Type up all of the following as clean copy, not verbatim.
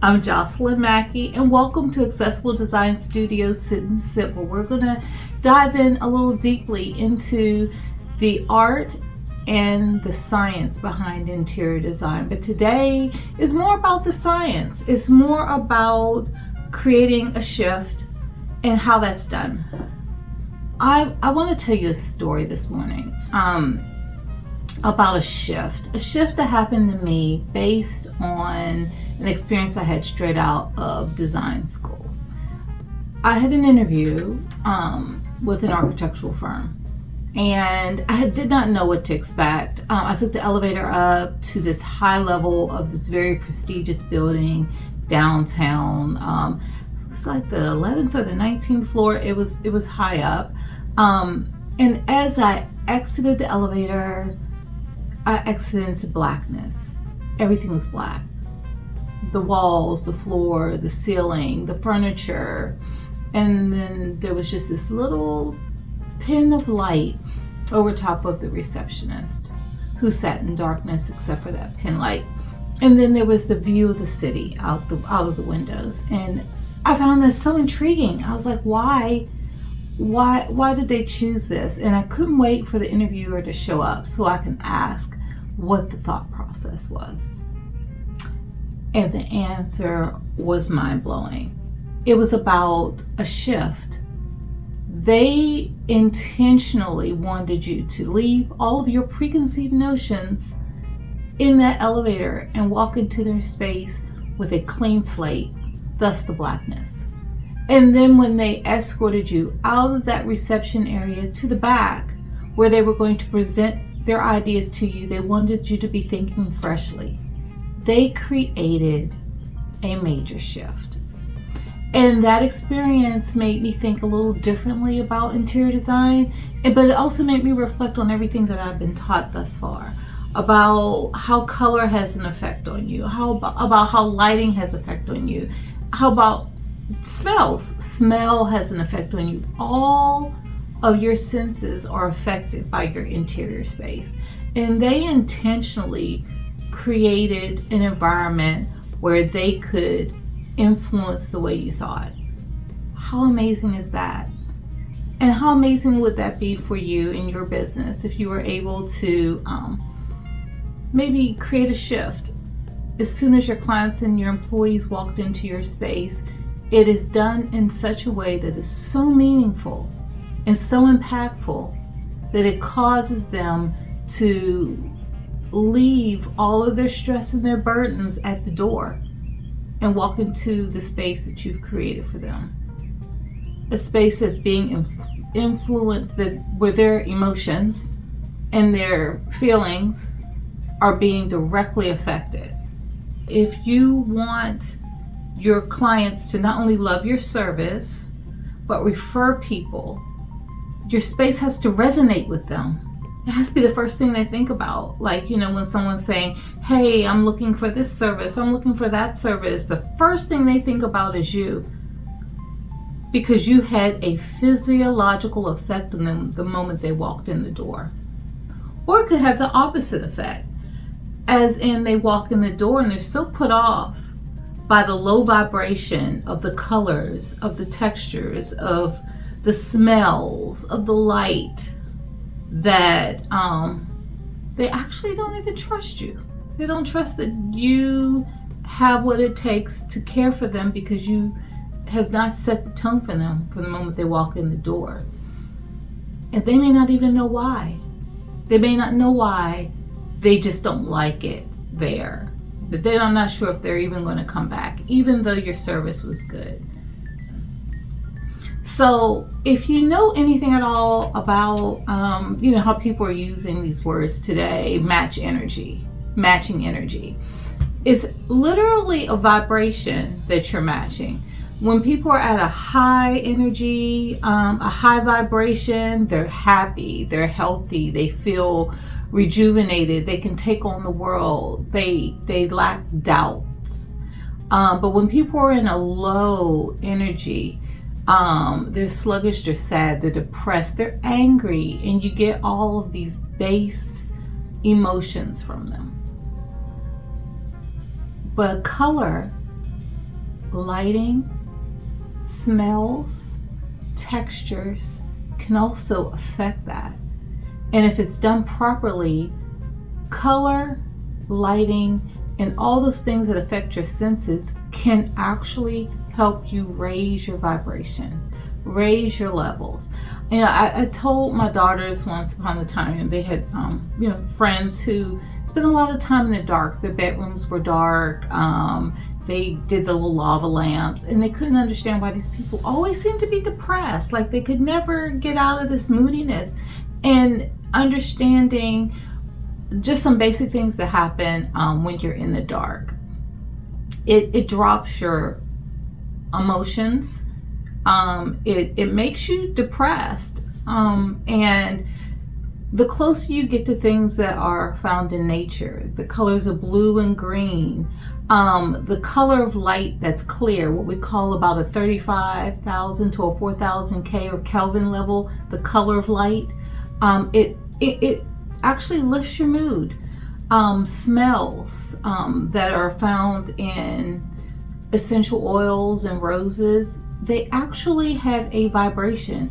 I'm Jocelyn Mackey, and welcome to Accessible Design Studio Sit and Sip, where we're going to dive in a little deeply into the art and the science behind interior design. But today is more about the science. It's more about creating a shift and how that's done. I want to tell you a story this morning about a shift that happened to me based on an experience I had straight out of design school. I had an interview with an architectural firm, and I did not know what to expect. I took the elevator up to this high level of this very prestigious building downtown. It was like the 11th or the 19th floor. It was high up. And as I exited the elevator, I exited into blackness. Everything was black. The walls, the floor, the ceiling, the furniture. And then there was just this little pin of light over top of the receptionist, who sat in darkness except for that pin light. And then there was the view of the city out of the windows. And I found this so intriguing. I was like, why did they choose this? And I couldn't wait for the interviewer to show up so I can ask what the thought process was. And the answer was mind-blowing. It was about a shift. They intentionally wanted you to leave all of your preconceived notions in that elevator and walk into their space with a clean slate, thus the blackness. And then when they escorted you out of that reception area to the back, where they were going to present their ideas to you, they wanted you to be thinking freshly. They created a major shift. And that experience made me think a little differently about interior design, but it also made me reflect on everything that I've been taught thus far, about how color has an effect on you, about how lighting has an effect on you, how about smell has an effect on you. All of your senses are affected by your interior space, and they intentionally created an environment where they could influence the way you thought. How amazing is that? And how amazing would that be for you in your business if you were able to maybe create a shift as soon as your clients and your employees walked into your space? It is done in such a way that is so meaningful and so impactful that it causes them to leave all of their stress and their burdens at the door and walk into the space that you've created for them. A space that's being influenced, where their emotions and their feelings are being directly affected. If you want your clients to not only love your service, but refer people, your space has to resonate with them. It has to be the first thing they think about. Like, when someone's saying, hey, I'm looking for this service, I'm looking for that service, the first thing they think about is you, because you had a physiological effect on them the moment they walked in the door. Or it could have the opposite effect, as in they walk in the door and they're so put off by the low vibration of the colors, of the textures, of the smells, of the light, that they actually don't even trust you. They don't trust that you have what it takes to care for them, because you have not set the tone for them from the moment they walk in the door. And they may not even know why. They may not know why. They just don't like it there. But I'm not sure if they're even going to come back, even though your service was good. So if you know anything at all about, how people are using these words today, matching energy, it's literally a vibration that you're matching. When people are at a high energy, a high vibration, they're happy, they're healthy, they feel rejuvenated, they can take on the world, they lack doubts. But when people are in a low energy, they're sluggish, they're sad, they're depressed, they're angry, and you get all of these base emotions from them. But color lighting, smells, textures can also affect that. And if it's done properly, color, lighting, and all those things that affect your senses can actually help you raise your vibration, raise your levels. You know, I told my daughters once upon a time, and they had, friends who spent a lot of time in the dark. Their bedrooms were dark. They did the little lava lamps, and they couldn't understand why these people always seemed to be depressed. Like they could never get out of this moodiness. And understanding just some basic things that happen when you're in the dark. It drops your emotions. It makes you depressed. And the closer you get to things that are found in nature, the colors of blue and green, the color of light that's clear, what we call about a 35,000 to a 4,000 K or Kelvin level, the color of light, it actually lifts your mood. Smells that are found in essential oils and roses, they actually have a vibration.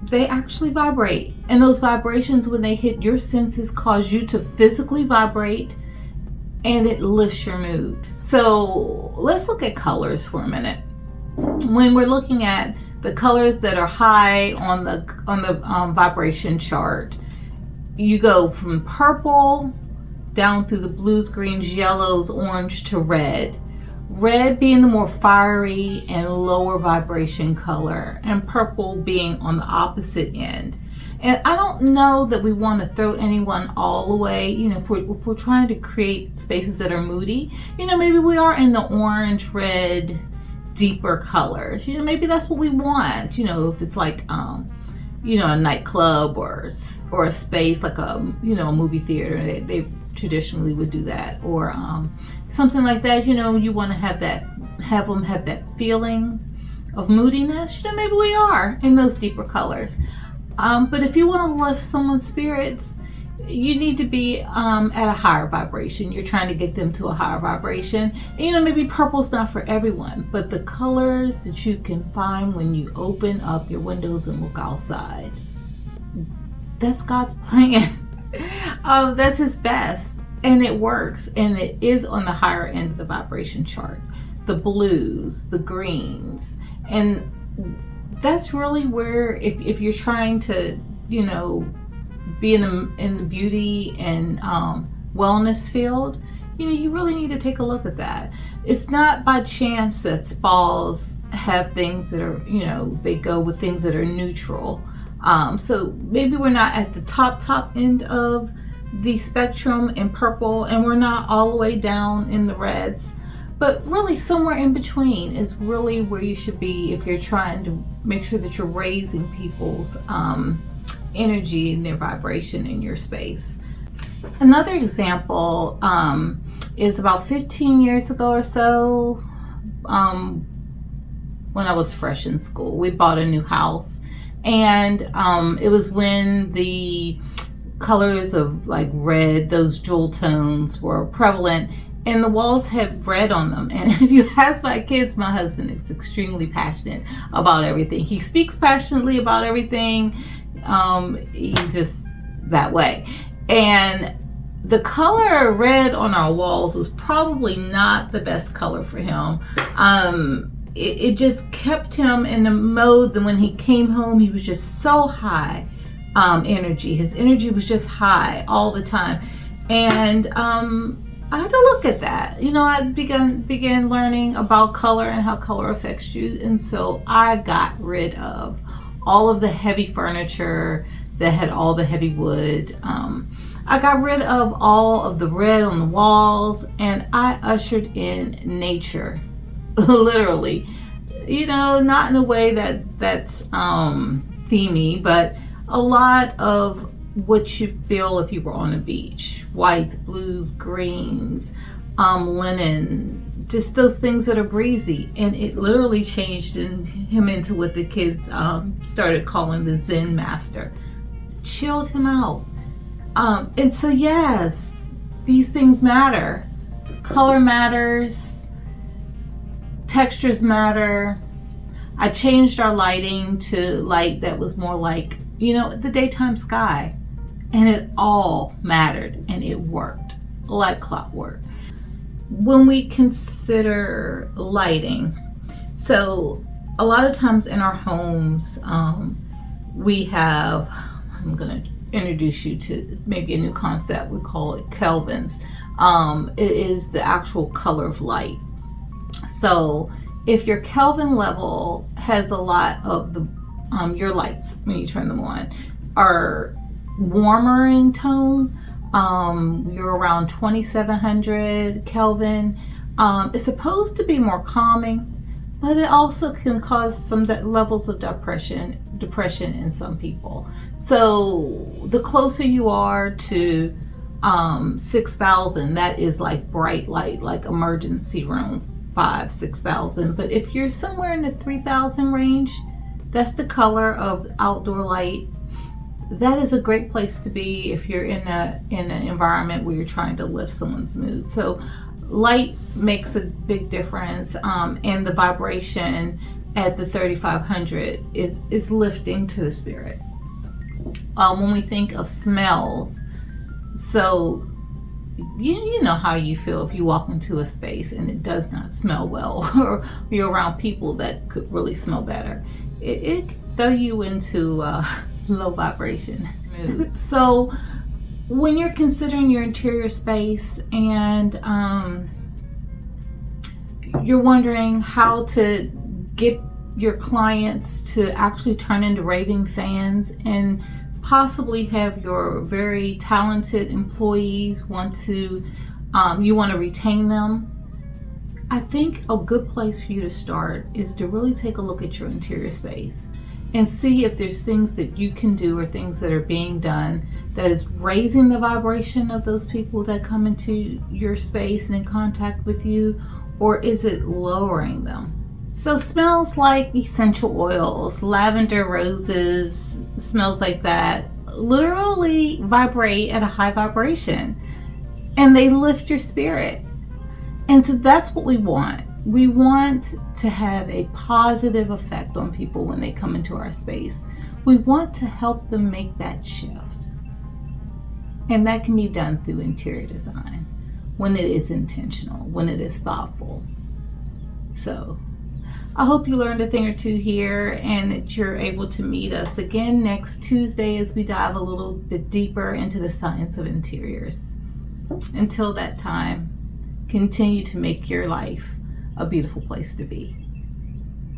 They actually vibrate. And those vibrations, when they hit your senses, cause you to physically vibrate, and it lifts your mood. So let's look at colors for a minute. When we're looking at the colors that are high on the vibration chart, you go from purple down through the blues, greens, yellows, orange to red. Red being the more fiery and lower vibration color, and purple being on the opposite end. And I don't know that we want to throw anyone all away. You know, if we're trying to create spaces that are moody, you know, maybe we are in the orange, red, deeper colors. You know, maybe that's what we want. You know, if it's like, a nightclub or a space like a movie theater, they traditionally would do that, or something like that. You know, you want to have them have that feeling of moodiness. You know, maybe we are in those deeper colors. But if you want to lift someone's spirits, you need to be at a higher vibration. You're trying to get them to a higher vibration. And, you know, maybe purple's not for everyone, but the colors that you can find when you open up your windows and look outside, that's God's plan. That's his best, and it works, and it is on the higher end of the vibration chart. The blues, the greens, and that's really where, if you're trying to, be in the beauty and wellness field, you really need to take a look at that. It's not by chance that spas have things that are, they go with things that are neutral. So maybe we're not at the top end of the spectrum in purple, and we're not all the way down in the reds, but really somewhere in between is really where you should be if you're trying to make sure that you're raising people's energy and their vibration in your space. Another example is about 15 years ago or so, when I was fresh in school. We bought a new house, and it was when the colors of like red, those jewel tones, were prevalent, and the walls have red on them. And if you ask my kids, my husband is extremely passionate about everything. He speaks passionately about everything. He's just that way. And the color red on our walls was probably not the best color for him. It just kept him in the mode that when he came home, he was just so high energy. His energy was just high all the time. And I had to look at that. I began learning about color and how color affects you. And so I got rid of all of the heavy furniture that had all the heavy wood. I got rid of all of the red on the walls, and I ushered in nature. Literally, not in a way that's themey, but a lot of what you feel if you were on a beach: whites, blues, greens, linen, just those things that are breezy. And it literally changed him into what the kids started calling the Zen master. Chilled him out. And so yes, these things matter. Color matters. Textures matter. I changed our lighting to light that was more like, the daytime sky. And it all mattered and it worked like clockwork. When we consider lighting, so a lot of times in our homes, we have, I'm going to introduce you to maybe a new concept. We call it kelvins. It is the actual color of light. So if your Kelvin level has a lot of the your lights when you turn them on are warmer in tone, you're around 2700 Kelvin. It's supposed to be more calming, but it also can cause some levels of depression in some people. So the closer you are to 6,000, that is like bright light, like emergency room, 6,000. But if you're somewhere in the 3,000 range, that's the color of outdoor light. That is a great place to be if you're in an environment where you're trying to lift someone's mood. So light makes a big difference, and the vibration at the 3,500 is lifting to the spirit. When we think of smells, so you know how you feel if you walk into a space and it does not smell well, or you're around people that could really smell better. It can throw you into low vibration mood. So when you're considering your interior space and you're wondering how to get your clients to actually turn into raving fans and possibly have your very talented employees you want to retain them, I think a good place for you to start is to really take a look at your interior space and see if there's things that you can do or things that are being done that is raising the vibration of those people that come into your space and in contact with you, or is it lowering them? So smells like essential oils, lavender, roses, smells like that literally vibrate at a high vibration and they lift your spirit. And so that's what we want. We want to have a positive effect on people when they come into our space. We want to help them make that shift. And that can be done through interior design when it is intentional, when it is thoughtful. So I hope you learned a thing or two here and that you're able to meet us again next Tuesday as we dive a little bit deeper into the science of interiors. Until that time, continue to make your life a beautiful place to be.